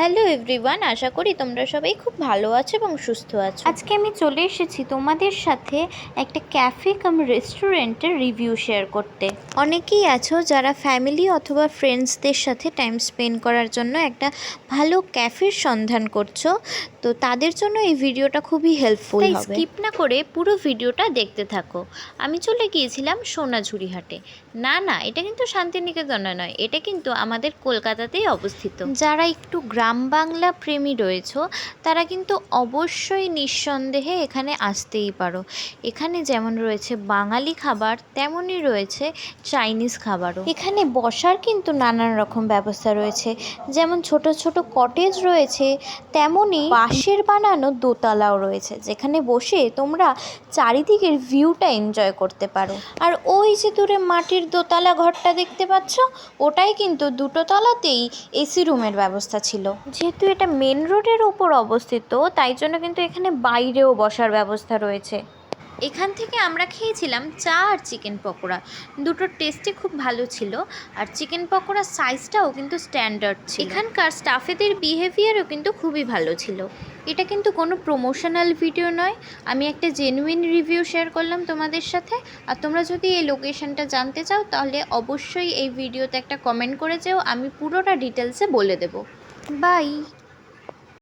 Hello everyone, আশা করি তোমরা সবাই খুব ভালো আছো এবং সুস্থ আছো। আজকে আমি চলে এসেছি তোমাদের সাথে একটা ক্যাফে কাম রেস্টুরেন্টের রিভিউ শেয়ার করতে। অনেকেই আছো যারা ফ্যামিলি অথবা ফ্রেন্ডসদের সাথে টাইম স্পেন্ড করার জন্য একটা ভালো ক্যাফের সন্ধান করছো, তো তাদের জন্য এই ভিডিওটা খুবই হেল্পফুল হবে। স্কিপ না করে পুরো ভিডিওটা দেখতে থাকো। আমি চলে গিয়েছিলাম সোনাঝুরি হাটে। না, এটা কিন্তু শান্তিনিকেতনে নয়, এটা কিন্তু আমাদের কলকাতাতেই অবস্থিত। যারা একটু গ্রাম বাংলা প্রেমী রয়েছে তারা কিন্তু অবশ্যই নিঃসন্দেহে এখানে আসতেই পারো। এখানে যেমন রয়েছে বাঙালি খাবার, তেমনই রয়েছে চাইনিজ খাবারও। এখানে বসার কিন্তু নানান রকম ব্যবস্থা রয়েছে, যেমন ছোট ছোট কটেজ রয়েছে, তেমনই বাঁশের বানানো দোতলাও রয়েছে, যেখানে বসে তোমরা চারিদিকের ভিউটা এনজয় করতে পারো। আর ওই যে দূরে মাটির দোতলা ঘরটা দেখতে পাচ্ছ, ওটাই কিন্তু দুটো তলাতেই এসি রুমের ব্যবস্থা ছিল। যেহেতু এটা মেন রোডের ওপর অবস্থিত, তাই জন্য কিন্তু এখানে বাইরেও বসার ব্যবস্থা রয়েছে। এখান থেকে আমরা খেয়েছিলাম চা আর চিকেন পকোড়া, দুটোর টেস্টই খুব ভালো ছিল। আর চিকেন পকোড়ার সাইজটাও কিন্তু স্ট্যান্ডার্ড ছিল। এখানকার স্টাফেদের বিহেভিয়ারও কিন্তু খুবই ভালো ছিল। এটা কিন্তু কোনো প্রমোশনাল ভিডিও নয়, আমি একটা জেনুইন রিভিউ শেয়ার করলাম তোমাদের সাথে। আর তোমরা যদি এই লোকেশনটা জানতে চাও তাহলে অবশ্যই এই ভিডিওতে একটা কমেন্ট করে যেও, আমি পুরোটা ডিটেলসে বলে দেবো। বাই।